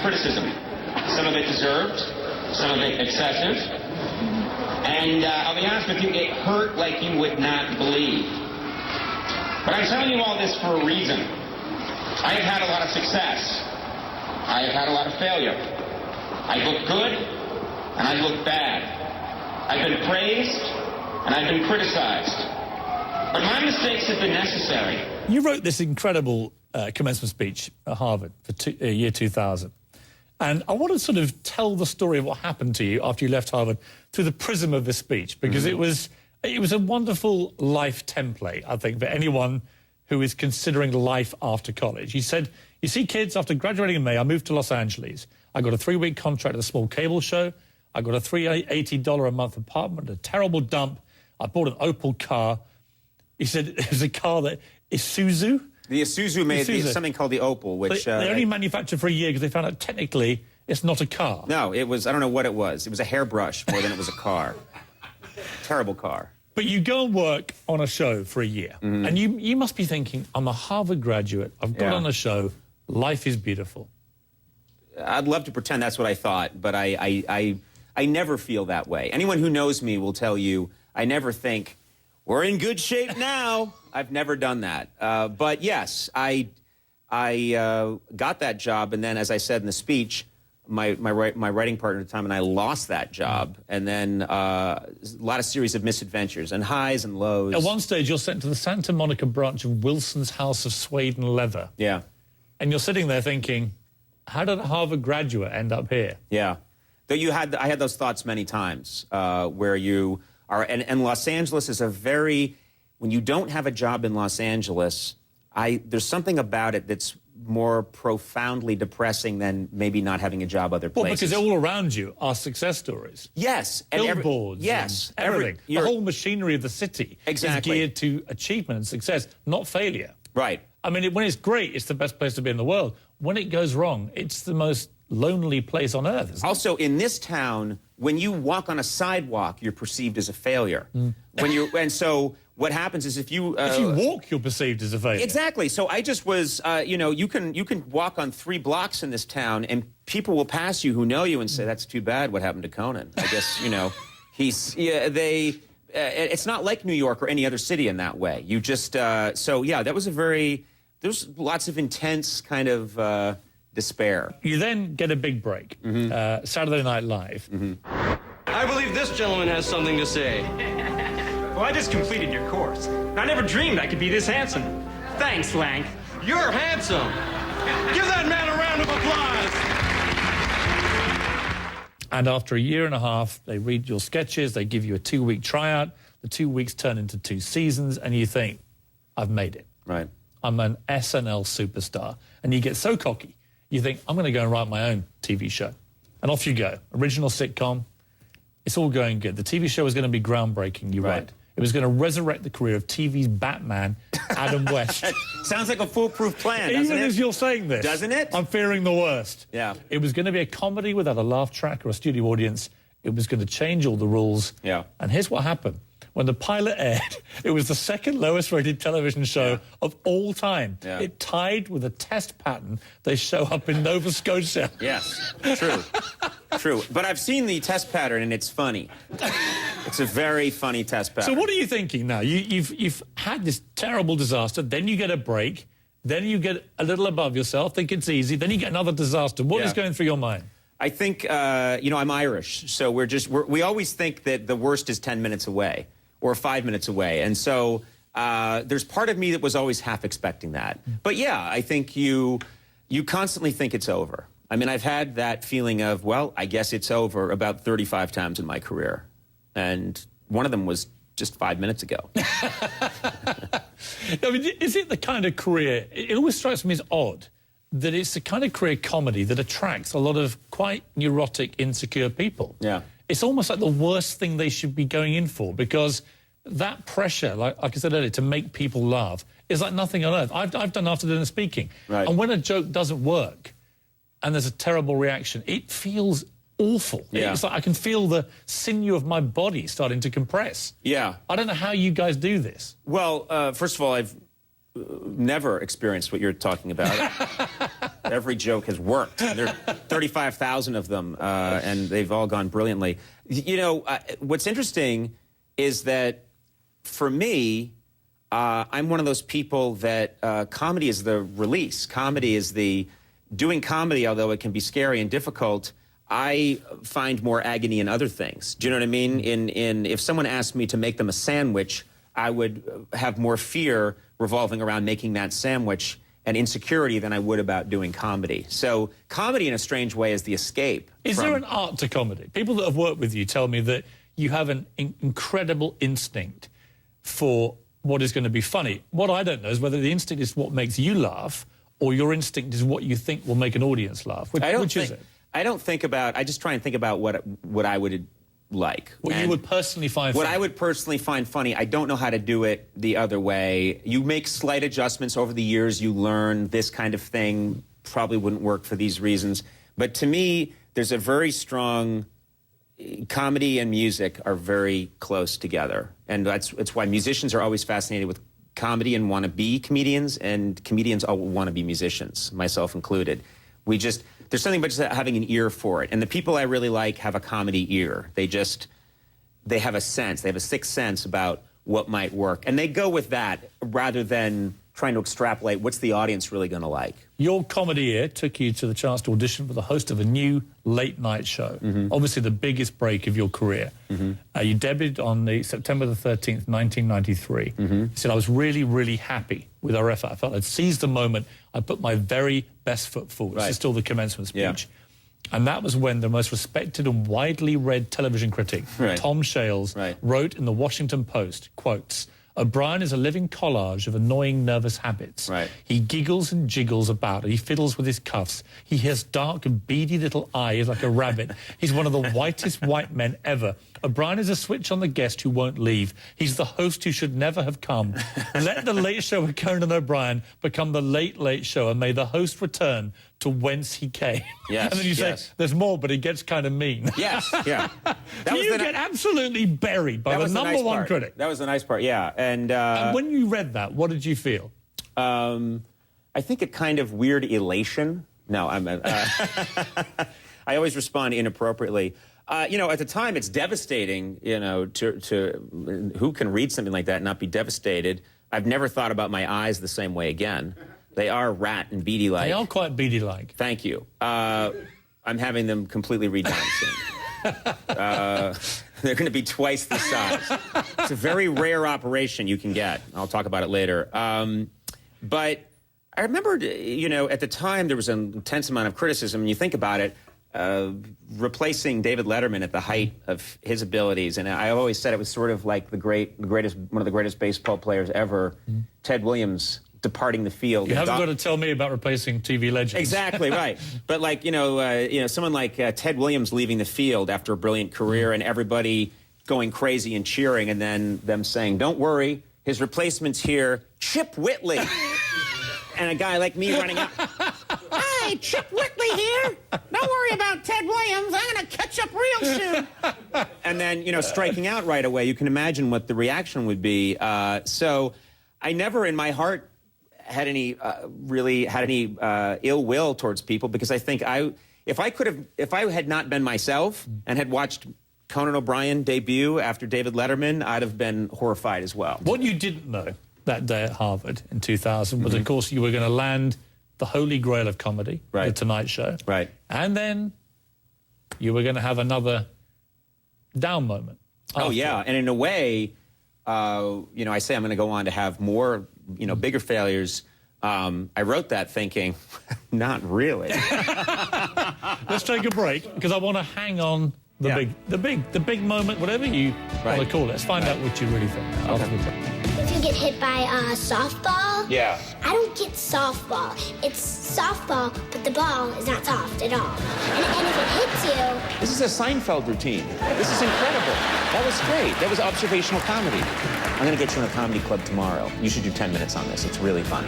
criticism. Some of it deserved, some of it excessive. And I'll be honest with you, it hurt like you would not believe. But I'm telling you all this for a reason. I have had a lot of success. I have had a lot of failure. I look good, and I look bad. I've been praised, and I've been criticized. But my mistakes have been necessary. You wrote this incredible commencement speech at Harvard for year 2000. And I want to sort of tell the story of what happened to you after you left Harvard through the prism of this speech, because it was a wonderful life template, I think, for anyone who is considering life after college. You said, you see, kids, after graduating in May, I moved to Los Angeles. I got a 3-week contract at a small cable show. I got a $380 a month apartment, a terrible dump. I bought an Opel car. He said it was a car that Isuzu. The Isuzu made something called the Opel, which... They only manufactured for a year because they found out technically it's not a car. No, it was, I don't know what it was. It was a hairbrush more than it was a car. Terrible car. But you go and work on a show for a year, and you must be thinking, I'm a Harvard graduate, I've got on a show, life is beautiful. I'd love to pretend that's what I thought, but I never feel that way. Anyone who knows me will tell you, I never think, we're in good shape now. I've never done that. But yes, I got that job, and then, as I said in the speech, my writing partner at the time and I lost that job, and then a lot of series of misadventures and highs and lows. At one stage, you're sent to the Santa Monica branch of Wilson's House of Suede and Leather. Yeah. And you're sitting there thinking, how did a Harvard graduate end up here? Yeah. Though I had those thoughts many times, where you are, and Los Angeles is a very, when you don't have a job in Los Angeles, there's something about it that's more profoundly depressing than maybe not having a job other places. Well, because all around you are success stories. Yes. Billboards. Yes. Everything. The whole machinery of the city is geared to achievement and success, not failure. Right. I mean, when it's great, it's the best place to be in the world. When it goes wrong, it's the most lonely place on earth, isn't it? Also, in this town, when you walk on a sidewalk, you're perceived as a failure. And so what happens is if you walk, you're perceived as a failure. Exactly. So I just was, you can walk on 3 blocks in this town, and people will pass you who know you and say, "That's too bad. What happened to Conan?" I guess it's not like New York or any other city in that way. You just so yeah, that was there's lots of intense kind of despair. You then get a big break, Saturday Night Live. I believe this gentleman has something to say. Well, I just completed your course. I never dreamed I could be this handsome. Thanks, Lank. You're handsome. Give that man a round of applause. And after a year and a half, they read your sketches, they give you a 2-week tryout, the 2 weeks turn into 2 seasons, and you think, I've made it. Right. I'm an SNL superstar. And you get so cocky, you think, I'm going to go and write my own TV show. And off you go. Original sitcom. It's all going good. The TV show was going to be groundbreaking, you write. It was going to resurrect the career of TV's Batman, Adam West. Sounds like a foolproof plan, doesn't it? Even as you're saying this. Doesn't it? I'm fearing the worst. Yeah. It was going to be a comedy without a laugh track or a studio audience. It was going to change all the rules. Yeah. And here's what happened. When the pilot aired, it was the 2nd lowest rated television show of all time. Yeah. It tied with a test pattern. They show up in Nova Scotia. Yes, true. True. But I've seen the test pattern, and it's funny. It's a very funny test pattern. So what are you thinking now? You've had this terrible disaster, then you get a break, then you get a little above yourself, think it's easy, then you get another disaster. What is going through your mind? I think, I'm Irish, so we always think that the worst is 10 minutes away or 5 minutes away. And so there's part of me that was always half expecting that. But yeah, I think you constantly think it's over. I mean, I've had that feeling of, well, I guess it's over about 35 times in my career. And one of them was just 5 minutes ago. I mean, is it the kind of career, it always strikes me as odd, that it's the kind of career comedy that attracts a lot of quite neurotic, insecure people. Yeah. It's almost like the worst thing they should be going in for, because that pressure, like I said earlier, to make people laugh is like nothing on earth. I've done after dinner speaking. Right. And when a joke doesn't work and there's a terrible reaction, it feels awful. Yeah. It's like I can feel the sinew of my body starting to compress. Yeah. I don't know how you guys do this. Well, first of all, I've never experienced what you're talking about. Every joke has worked. There are 35,000 of them, and they've all gone brilliantly. You know, what's interesting is that for me, I'm one of those people that comedy is the release. Comedy is the doing comedy, although it can be scary and difficult. I find more agony in other things. Do you know what I mean? If someone asked me to make them a sandwich, I would have more fear revolving around making that sandwich and insecurity than I would about doing comedy. So comedy, in a strange way, is the escape. Is there an art to comedy? People that have worked with you tell me that you have an incredible instinct for what is going to be funny. What I don't know is whether the instinct is what makes you laugh or your instinct is what you think will make an audience laugh. Which is it? I don't think about, I just try and think about what I would like. What you would personally find funny. What I would personally find funny. I don't know how to do it the other way. You make slight adjustments over the years. You learn this kind of thing probably wouldn't work for these reasons. But to me, there's a very strong, comedy and music are very close together. And it's why musicians are always fascinated with comedy and want to be comedians, and comedians all want to be musicians, myself included. There's something about just having an ear for it. And the people I really like have a comedy ear. They have a sense, they have a sixth sense about what might work. And they go with that rather than trying to extrapolate what's the audience really going to like. Your comedy ear took you to the chance to audition for the host of a new late-night show, obviously the biggest break of your career. You debuted on September the 13th, 1993. You said, I was really, really happy with our effort. I felt I'd seized the moment. I put my very best foot forward. This is still the commencement speech. Yeah. And that was when the most respected and widely read television critic, Tom Shales, wrote in the Washington Post, quotes, O'Brien is a living collage of annoying, nervous habits. He giggles and jiggles about. He fiddles with his cuffs. He has dark and beady little eyes like a rabbit. He's one of the whitest white men ever. O'Brien is a switch on the guest who won't leave. He's the host who should never have come. Let the Late Show with Conan O'Brien become the Late Late Show, and may the host return to whence he came. Yes, and then you say, there's more, but he gets kind of mean. Yes, yeah. You get absolutely buried by the number one critic. That was the nice part, yeah. And when you read that, what did you feel? I think a kind of weird elation. No, I always respond inappropriately. You know, at the time, it's devastating, you know, to who can read something like that and not be devastated. I've never thought about my eyes the same way again. They are rat and beady-like. They are quite beady-like. Thank you. I'm having them completely redone soon. They're going to be twice the size. It's a very rare operation you can get. I'll talk about it later. But I remember, you know, at the time there was an intense amount of criticism, and you think about it, replacing David Letterman at the height of his abilities, and I always said it was sort of like one of the greatest baseball players ever, Ted Williams, departing the field. You haven't got to tell me about replacing TV legends. Exactly, right. But like, you know, someone like Ted Williams leaving the field after a brilliant career and everybody going crazy and cheering, and then them saying, don't worry, his replacement's here, Chip Whitley. And a guy like me running out, hey, Chip Whitley here. Don't worry about Ted Williams. I'm going to catch up real soon. And then, you know, striking out right away. You can imagine what the reaction would be. So I never in my heart had any ill will towards people, because I think if I had not been myself and had watched Conan O'Brien debut after David Letterman, I'd have been horrified as well. What you didn't know that day at Harvard in 2000 was, of course, you were going to land the holy grail of comedy, The Tonight Show. Right. And then you were going to have another down moment. Oh, yeah. And in a way, you know, I say I'm going to go on to have more, you know, bigger failures. I wrote that thinking, not really. Let's take a break, because I want to hang on the big moment, whatever you want to call it. Let's find out what you really think. Okay. If you get hit by a softball, I don't get softball. It's softball, but the ball is not soft at all. And if it hits you... This is a Seinfeld routine. This is incredible. That was great. That was observational comedy. I'm going to get you in a comedy club tomorrow. You should do 10 minutes on this. It's really fun.